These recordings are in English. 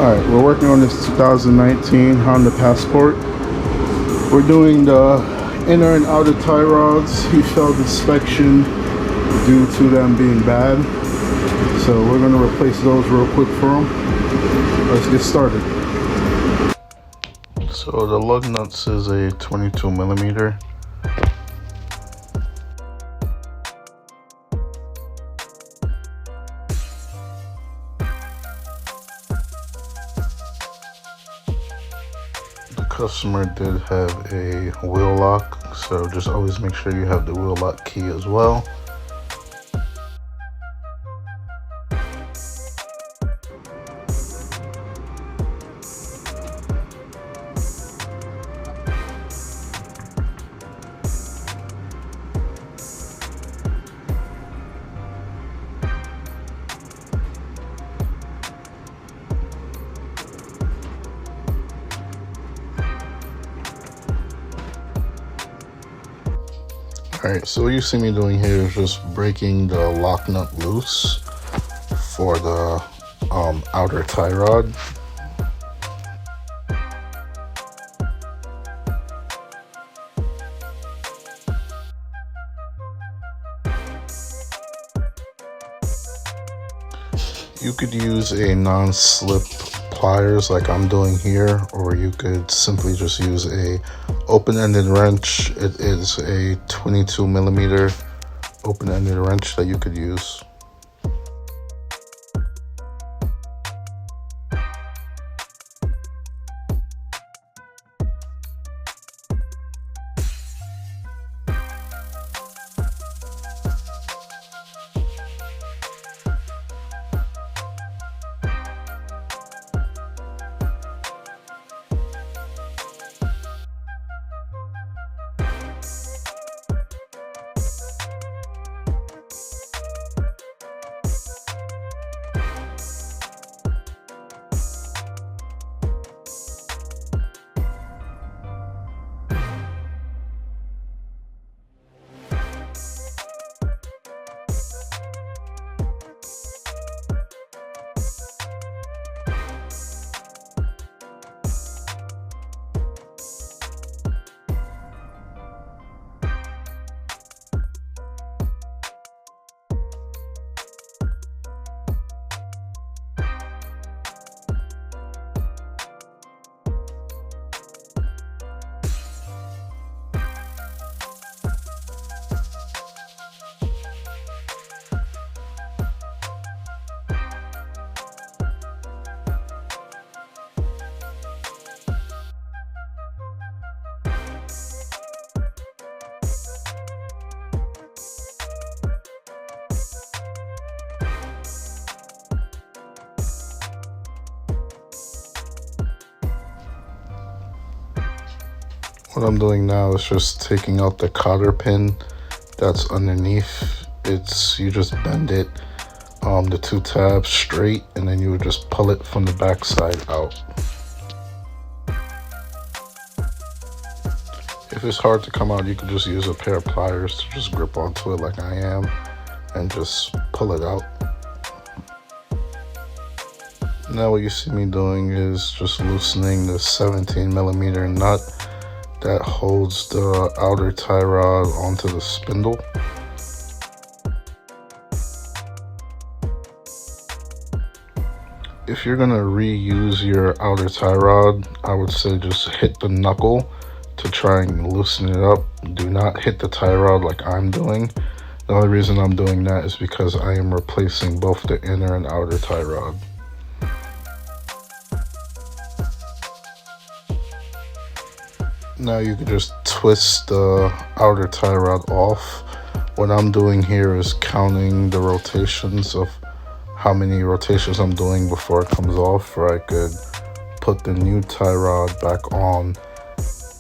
Alright, we're working on this 2019 Honda Passport. We're doing the inner and outer tie rods. He failed inspection due to them being bad. So we're going to replace those real quick for him. Let's get started. So the lug nuts is a 22 millimeter. The customer did have a wheel lock, so just always make sure you have the wheel lock key as well. Alright, so what you see me doing here is just breaking the lock nut loose for the outer tie rod. You could use a non-slip pliers like I'm doing here, or you could simply just use a open-ended wrench. It is a 22 millimeter open-ended wrench that you could use. What I'm doing now is just taking out the cotter pin that's underneath. You just bend it, the two tabs straight, and then you would just pull it from the back side out. If it's hard to come out, you can just use a pair of pliers to just grip onto it like I am and just pull it out. Now what you see me doing is just loosening the 17 millimeter nut that holds the outer tie rod onto the spindle. If you're gonna reuse your outer tie rod, I would say just hit the knuckle to try and loosen it up. Do not hit the tie rod like I'm doing. The only reason I'm doing that is because I am replacing both the inner and outer tie rod. Now you can just twist the outer tie rod off. What I'm doing here is counting the rotations of how many rotations I'm doing before it comes off, or I could put the new tie rod back on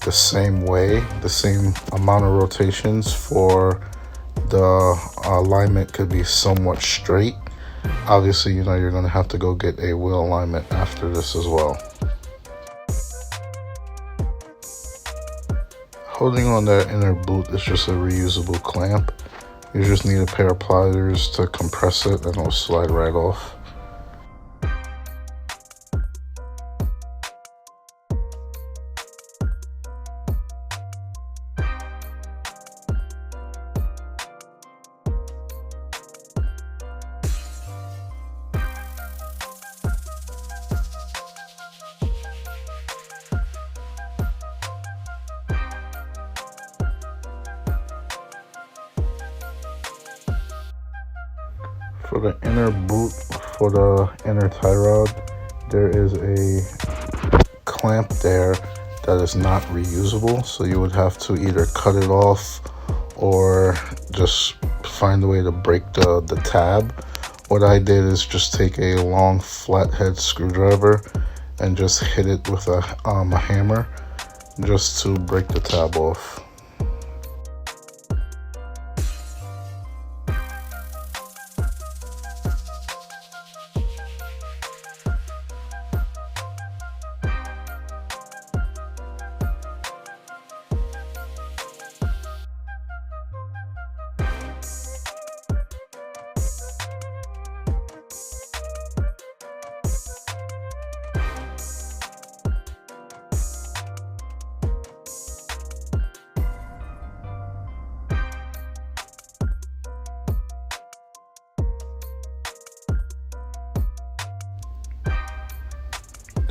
the same way, the same amount of rotations for the alignment could be somewhat straight. Obviously, you know, you're going to have to go get a wheel alignment after this as well. Holding on that inner boot is just a reusable clamp. You just need a pair of pliers to compress it and it'll slide right off. For the inner boot, for the inner tie rod, there is a clamp there that is not reusable, so you would have to either cut it off or just find a way to break the tab. What I did is just take a long flathead screwdriver and just hit it with a hammer just to break the tab off.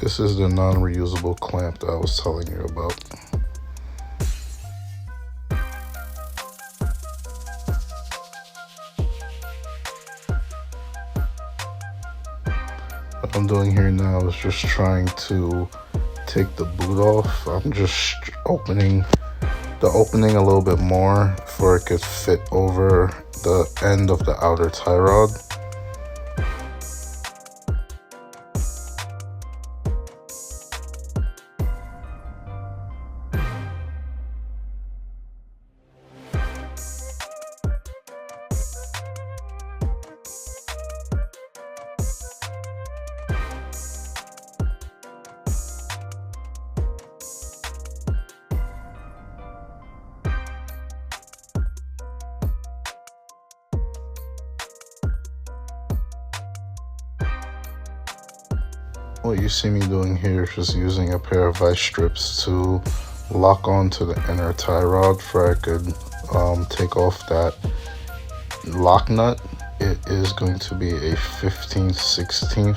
This is the non-reusable clamp that I was telling you about. What I'm doing here now is just trying to take the boot off. I'm just opening the opening a little bit more before it could fit over the end of the outer tie rod. What you see me doing here is just using a pair of vice strips to lock onto the inner tie rod before I could take off that lock nut. It is going to be a 15/16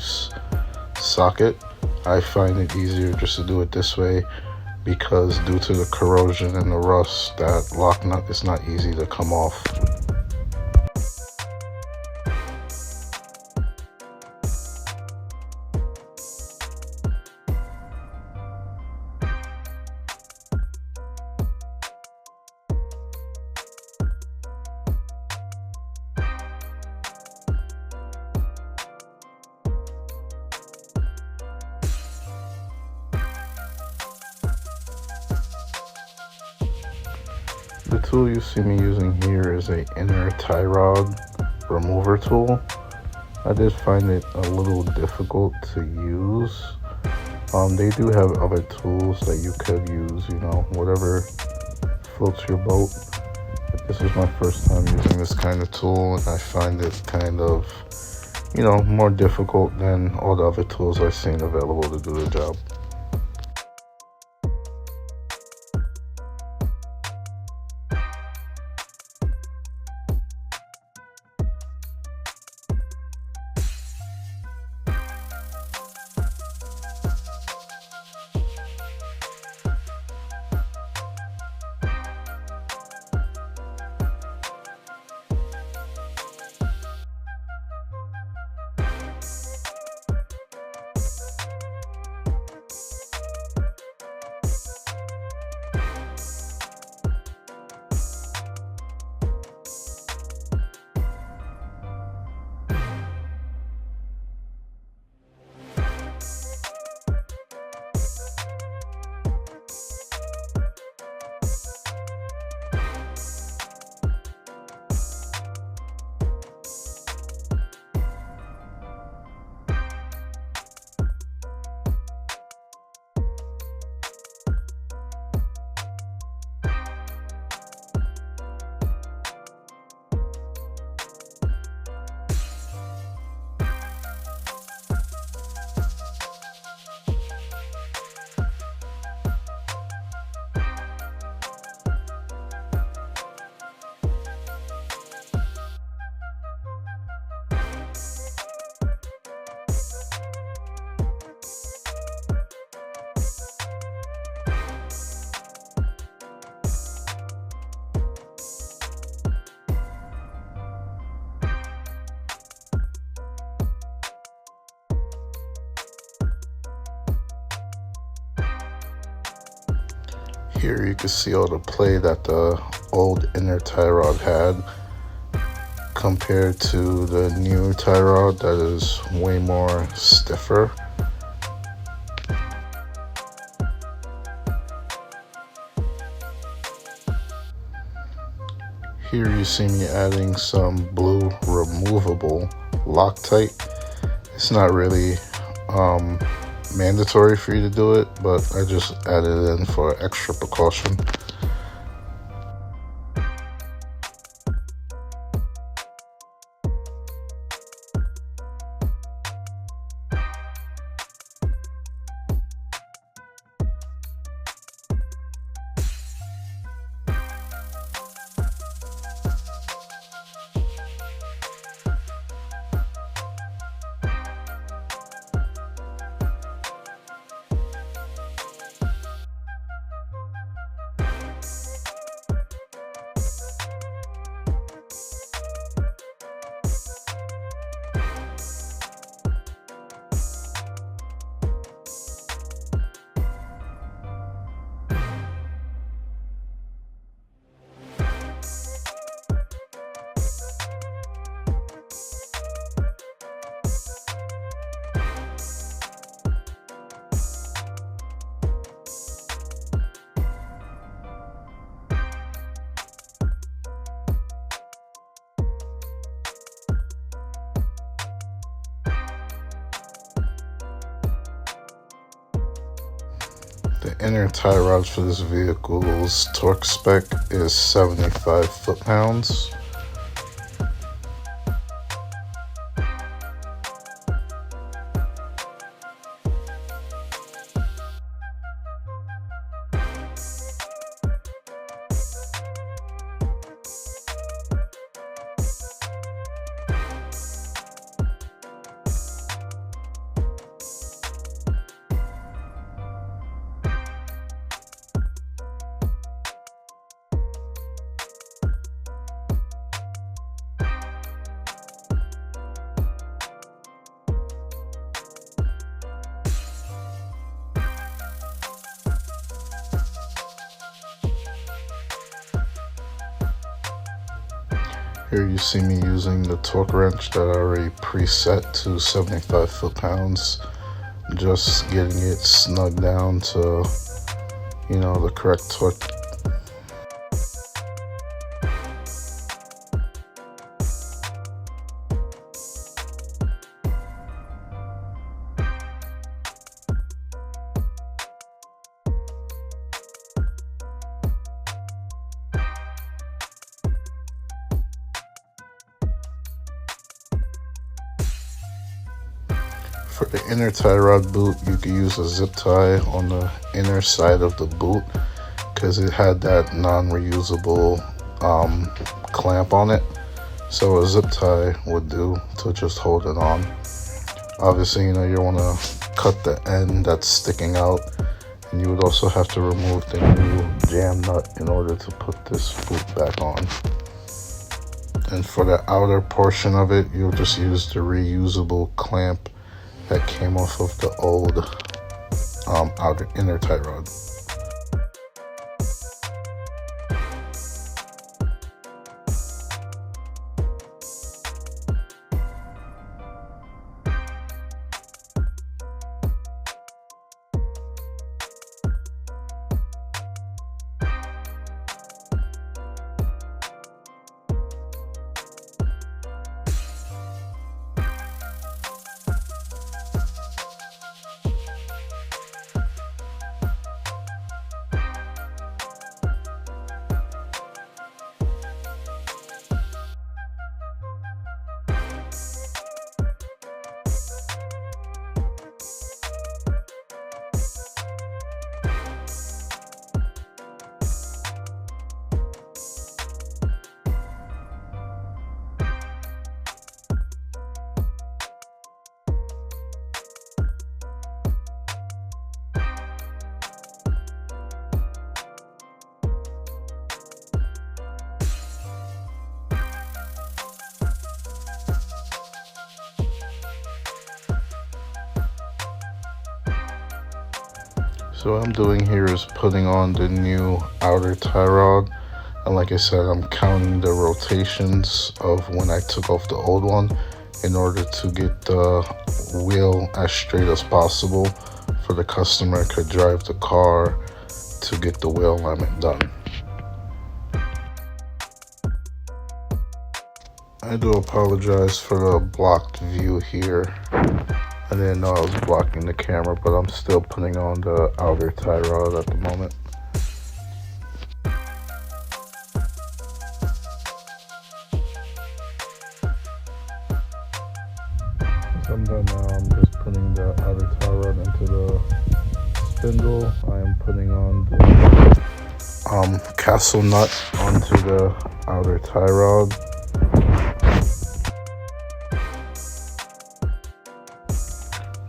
socket. I find it easier just to do it this way because due to the corrosion and the rust, that lock nut is not easy to come off. The tool you see me using here is a inner tie rod remover tool. I did find it a little difficult to use. They do have other tools that you could use, you know, whatever floats your boat. But this is my first time using this kind of tool, and I find it kind of, you know, more difficult than all the other tools I've seen available to do the job. Here you can see all the play that the old inner tie rod had compared to the new tie rod that is way more stiffer. Here you see me adding some blue removable Loctite. It's not really mandatory for you to do it, but I just added it in for extra precaution. The inner tie rods for this vehicle's torque spec is 75 foot-pounds. Here you see me using the torque wrench that I already preset to 75 foot-pounds, just getting it snug down to, the correct torque. For the inner tie rod boot, you can use a zip tie on the inner side of the boot because it had that non-reusable clamp on it. So a zip tie would do to just hold it on. Obviously, you want to cut the end that's sticking out, and you would also have to remove the new jam nut in order to put this boot back on. And for the outer portion of it, you'll just use the reusable clamp that came off of the old outer inner tie rod. So what I'm doing here is putting on the new outer tie rod, and like I said, I'm counting the rotations of when I took off the old one in order to get the wheel as straight as possible for the customer could drive the car to get the wheel alignment done. I do apologize for the blocked view here. I didn't know I was blocking the camera, but I'm still putting on the outer tie rod at the moment. As I'm done now, I'm just putting the outer tie rod into the spindle. I am putting on the castle nut onto the outer tie rod.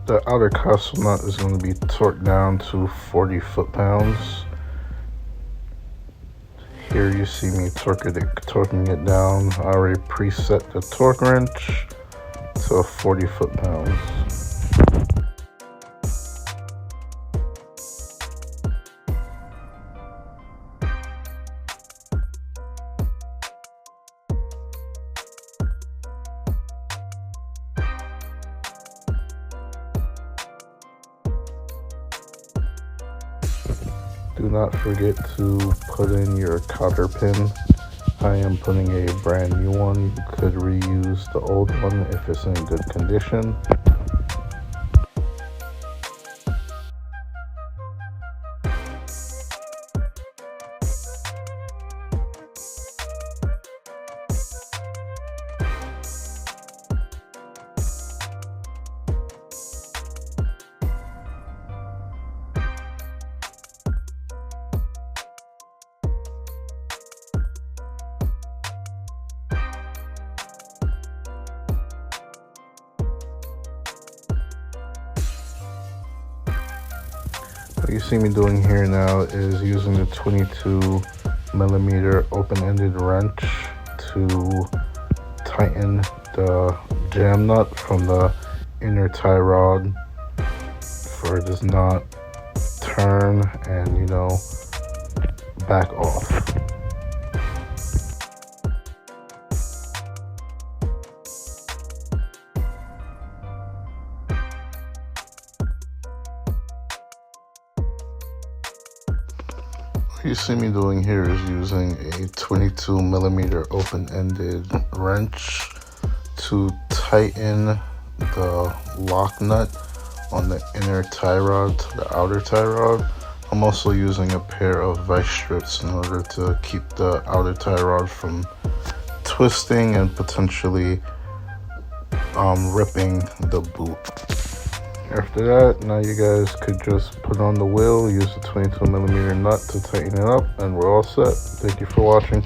The outer castle nut is going to be torqued down to 40 foot-pounds. Here you see me torquing it down. I already preset the torque wrench to 40 foot-pounds. Do not forget to put in your cotter pin. I am putting a brand new one. You could reuse the old one if it's in good condition. What you see me doing here now is using the 22mm open-ended wrench to tighten the jam nut from the inner tie rod for it does not turn and, you know, back off. What you see me doing here is using a 22mm open-ended wrench to tighten the lock nut on the inner tie rod to the outer tie rod. I'm also using a pair of vice strips in order to keep the outer tie rod from twisting and potentially ripping the boot. After that, now you guys could just put on the wheel, use the 22mm nut to tighten it up, and we're all set. Thank you for watching.